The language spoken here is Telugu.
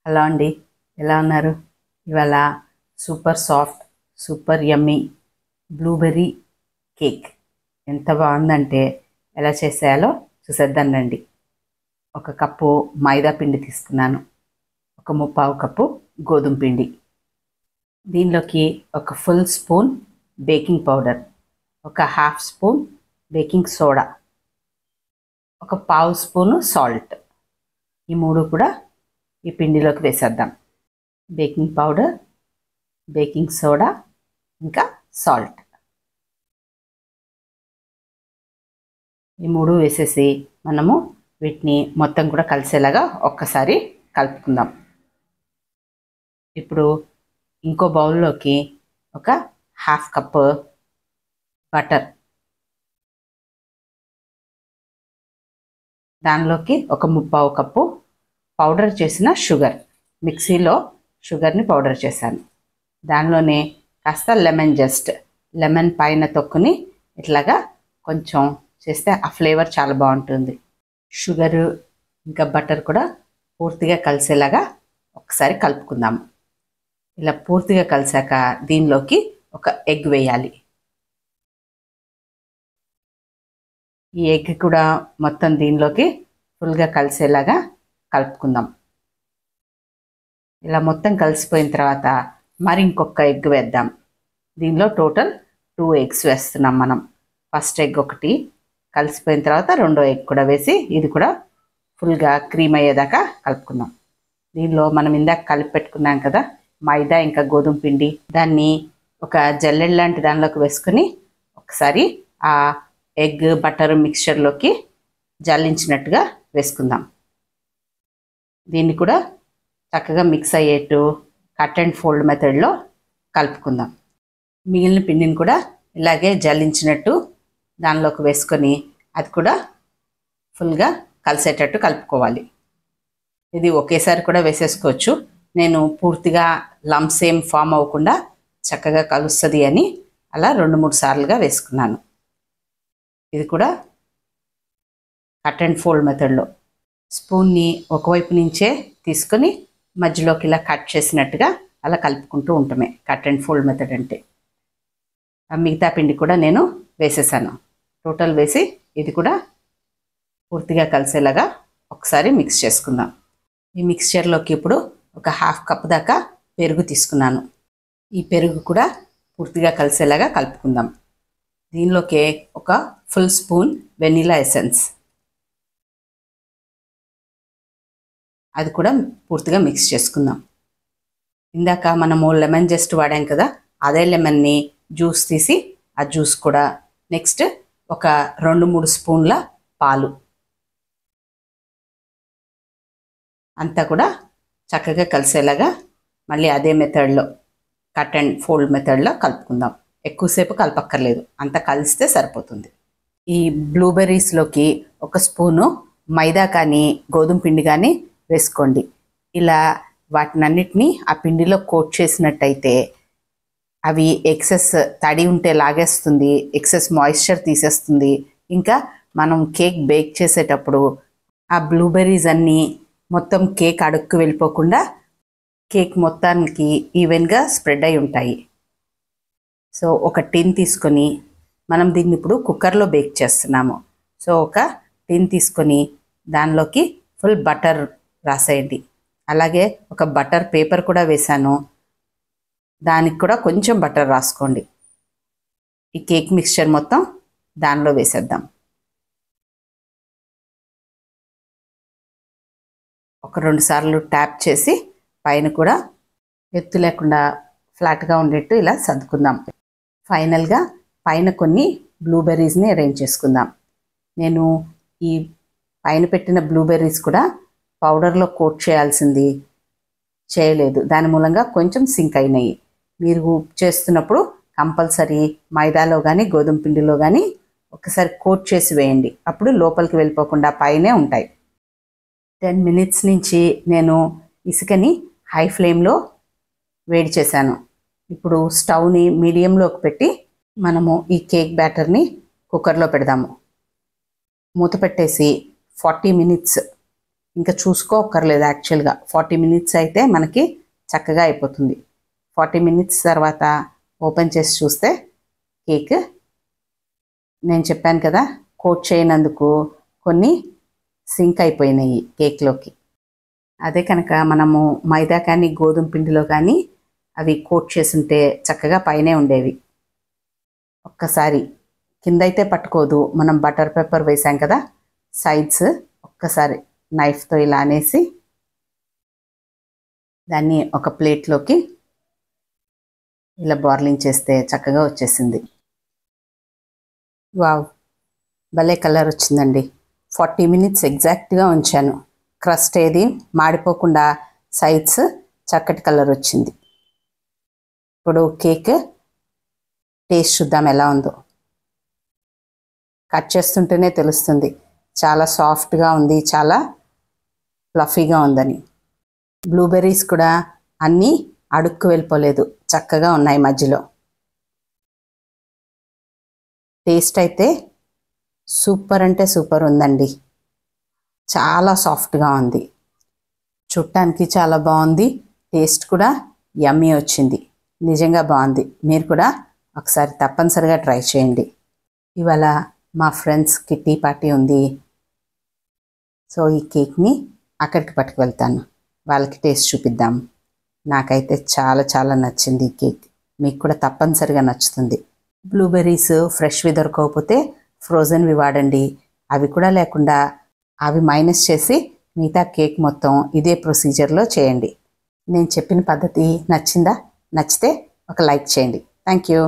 హలో అండి, ఎలా ఉన్నారు? ఇవాళ సూపర్ సాఫ్ట్, సూపర్ యమ్మీ బ్లూబెర్రీ కేక్ ఎంత బాగుందంటే ఎలా చేసేయాలో చూసేద్దాం రండి. ఒక కప్పు మైదా పిండి తీసుకున్నాను, ఒక ముప్పావు కప్పు గోధుమ పిండి, దీనిలోకి ఒక ఫుల్ స్పూన్ బేకింగ్ పౌడర్, ఒక హాఫ్ స్పూన్ బేకింగ్ సోడా, ఒక పావు స్పూను సాల్ట్. ఈ మూడు కూడా ఈ పిండిలోకి వేసేద్దాం. బేకింగ్ పౌడర్, బేకింగ్ సోడా, ఇంకా సాల్ట్. ఈ మూడు వేసేసి మనము వీటిని మొత్తం కూడా కలిసేలాగా ఒక్కసారి కలుపుకుందాం. ఇప్పుడు ఇంకో బౌల్లోకి ఒక హాఫ్ కప్ బటర్, దానిలోకి ఒక ముప్పావు కప్పు పౌడర్ చేసిన షుగర్, మిక్సీలో షుగర్ని పౌడర్ చేశాను. దానిలోనే కాస్త లెమన్ పైన తొక్కుని ఇట్లాగా కొంచెం చేస్తే ఆ ఫ్లేవర్ చాలా బాగుంటుంది. షుగరు ఇంకా బటర్ కూడా పూర్తిగా కలిసేలాగా ఒకసారి కలుపుకుందాము. ఇలా పూర్తిగా కలిసాక దీనిలోకి ఒక ఎగ్ వేయాలి. ఈ ఎగ్ కూడా మొత్తం దీనిలోకి ఫుల్గా కలిసేలాగా కలుపుకుందాం. ఇలా మొత్తం కలిసిపోయిన తర్వాత మరి ఇంకొక ఎగ్ వేద్దాం. దీనిలో టోటల్ 2 ఎగ్స్ వేస్తున్నాం మనం. ఫస్ట్ ఎగ్ ఒకటి కలిసిపోయిన తర్వాత రెండో ఎగ్ కూడా వేసి ఇది కూడా ఫుల్గా క్రీమ్ అయ్యేదాకా కలుపుకుందాం. దీనిలో మనం ఇందాక కలిపి పెట్టుకున్నాం కదా మైదా ఇంకా గోధుమ పిండి, దాన్ని ఒక జల్లెడ లాంటి దానిలోకి వేసుకొని ఒకసారి ఆ ఎగ్ బటర్ మిక్చర్లోకి జల్లించినట్టుగా వేసుకుందాం. దీన్ని కూడా చక్కగా మిక్స్ అయ్యేట్టు కట్ అండ్ ఫోల్డ్ మెథడ్లో కలుపుకుందాం. మిగిలిన పిండిని కూడా ఇలాగే జల్లించినట్టు దానిలోకి వేసుకొని అది కూడా ఫుల్గా కలిసేటట్టు కలుపుకోవాలి. ఇది ఒకేసారి కూడా వేసేసుకోవచ్చు. నేను పూర్తిగా లంప్స్ ఏం ఫామ్ అవ్వకుండా చక్కగా కలుస్తుంది అని అలా 2-3 సార్లుగా వేసుకున్నాను. ఇది కూడా కట్ అండ్ ఫోల్డ్ మెథడ్లో స్పూన్ని ఒకవైపు నుంచే తీసుకొని మధ్యలోకి ఇలా కట్ చేసినట్టుగా అలా కలుపుకుంటూ ఉంటామే కట్ అండ్ ఫోల్డ్ మెథడ్ అంటే. మిగతా పిండి కూడా నేను వేసేసాను. టోటల్ వేసి ఇది కూడా పూర్తిగా కలిసేలాగా ఒకసారి మిక్స్ చేసుకుందాం. ఈ మిక్స్చర్లోకి ఇప్పుడు ఒక హాఫ్ కప్ దాకా పెరుగు తీసుకున్నాను. ఈ పెరుగు కూడా పూర్తిగా కలిసేలాగా కలుపుకుందాం. దీనిలోకి ఒక ఫుల్ స్పూన్ వెనిలా ఎసెన్స్, అది కూడా పూర్తిగా మిక్స్ చేసుకుందాం. ఇందాక మనము లెమన్ జస్ట్ వాడాం కదా, అదే లెమన్ని జ్యూస్ తీసి ఆ జ్యూస్ కూడా, నెక్స్ట్ ఒక 2-3 స్పూన్ల పాలు, అంతా కూడా చక్కగా కలిసేలాగా మళ్ళీ అదే మెథడ్లో కట్ అండ్ ఫోల్డ్ మెథడ్లో కలుపుకుందాం. ఎక్కువసేపు కలపక్కర్లేదు, అంతా కలిస్తే సరిపోతుంది. ఈ బ్లూబెర్రీస్లోకి ఒక స్పూను మైదా కానీ గోధుమ పిండి కానీ వేసుకోండి. ఇలా వాటినన్నిటినీ ఆ పిండిలో కోట్ చేసినట్టయితే అవి ఎక్సెస్ తడి ఉంటే లాగేస్తుంది, ఎక్సెస్ మాయిశ్చర్ తీసేస్తుంది. ఇంకా మనం కేక్ బేక్ చేసేటప్పుడు ఆ బ్లూబెర్రీస్ అన్నీ మొత్తం కేక్ అడుక్కు వెళ్ళిపోకుండా కేక్ మొత్తానికి ఈవెన్గా స్ప్రెడ్ అయి ఉంటాయి. సో ఒక టిన్ తీసుకొని, మనం దీన్ని ఇప్పుడు కుక్కర్లో బేక్ చేస్తున్నాము. సో ఒక టిన్ తీసుకొని దానిలోకి ఫుల్ బటర్ రాసేయండి. అలాగే ఒక బటర్ పేపర్ కూడా వేసాను, దానికి కూడా కొంచెం బటర్ రాసుకోండి. ఈ కేక్ మిక్స్చర్ మొత్తం దానిలో వేసేద్దాం. ఒక 2 సార్లు ట్యాప్ చేసి పైన కూడా ఎత్తు లేకుండా ఫ్లాట్గా ఉండేట్టు ఇలా సర్దుకుందాం. ఫైనల్గా పైన కొన్ని బ్లూబెర్రీస్ని అరేంజ్ చేసుకుందాం. నేను ఈ పైన పెట్టిన బ్లూబెర్రీస్ కూడా పౌడర్లో కోట్ చేయాల్సింది చేయలేదు, దాని మూలంగా కొంచెం సింక్ అయినాయి. మీరు చేస్తున్నప్పుడు కంపల్సరీ మైదాలో కానీ గోధుమ పిండిలో కానీ ఒకసారి కోట్ చేసి వేయండి, అప్పుడు లోపలికి వెళ్ళిపోకుండా పైనే ఉంటాయి. 10 మినిట్స్ నుంచి నేను ఇసుకని హై ఫ్లేమ్లో వేడి చేశాను. ఇప్పుడు స్టవ్ని మీడియంలోకి పెట్టి మనము ఈ కేక్ బ్యాటర్ని కుక్కర్లో పెడదాము. మూత పెట్టేసి 40 మినిట్స్ ఇంకా చూసుకోక్కర్లేదు. యాక్చువల్గా 40 మినిట్స్ అయితే మనకి చక్కగా అయిపోతుంది. 40 మినిట్స్ తర్వాత ఓపెన్ చేసి చూస్తే కేక్ నేను చెప్పాను కదా కోట్ చేయనందుకు కొన్ని సింక్ అయిపోయినాయి కేక్లోకి. అదే కనుక మనము మైదా కానీ గోధుమ పిండిలో కానీ అవి కోట్ చేసుంటే చక్కగా పైనే ఉండేవి. ఒక్కసారి కిందైతే పట్టుకోదు, మనం బటర్ పేపర్ వేసాం కదా, సైడ్స్ ఒక్కసారి నైఫ్తో ఇలా అనేసి దాన్ని ఒక ప్లేట్లోకి ఇలా బార్లింగ్ చేస్తే చక్కగా వచ్చేసింది. వావ్, భలే కలర్ వచ్చిందండి. 40 మినిట్స్ ఎగ్జాక్ట్గా ఉంచాను. క్రస్ట్ ఏది మాడిపోకుండా సైడ్స్ చక్కటి కలర్ వచ్చింది. ఇప్పుడు కేక్ టేస్ట్ చూద్దాం ఎలా ఉందో. కట్ చేస్తుంటేనే తెలుస్తుంది చాలా సాఫ్ట్గా ఉంది, చాలా ఫ్లఫీగా ఉందని. బ్లూబెర్రీస్ కూడా అన్నీ అడుక్కు వెళ్ళిపోలేదు, చక్కగా ఉన్నాయి మధ్యలో. టేస్ట్ అయితే సూపర్ అంటే సూపర్ ఉందండి. చాలా సాఫ్ట్గా ఉంది, చూడటానికి చాలా బాగుంది. టేస్ట్ కూడా యమ్మీ వచ్చింది, నిజంగా బాగుంది. మీరు కూడా ఒకసారి తప్పనిసరిగా ట్రై చేయండి. ఇవాళ మా ఫ్రెండ్స్ కిట్టి పార్టీ ఉంది. సో ఈ కేక్ని అక్కడికి పట్టుకు వెళ్తాను, వాళ్ళకి టేస్ట్ చూపిద్దాం. నాకైతే చాలా చాలా నచ్చింది ఈ కేక్. మీకు కూడా తప్పనిసరిగా నచ్చుతుంది. బ్లూబెర్రీస్ ఫ్రెష్వి దొరకకపోతే ఫ్రోజన్వి వాడండి. అవి కూడా లేకుండా అవి మైనస్ చేసి మిగతా కేక్ మొత్తం ఇదే ప్రొసీజర్లో చేయండి. నేను చెప్పిన పద్ధతి నచ్చిందా? నచ్చితే ఒక లైక్ చేయండి. Thank you.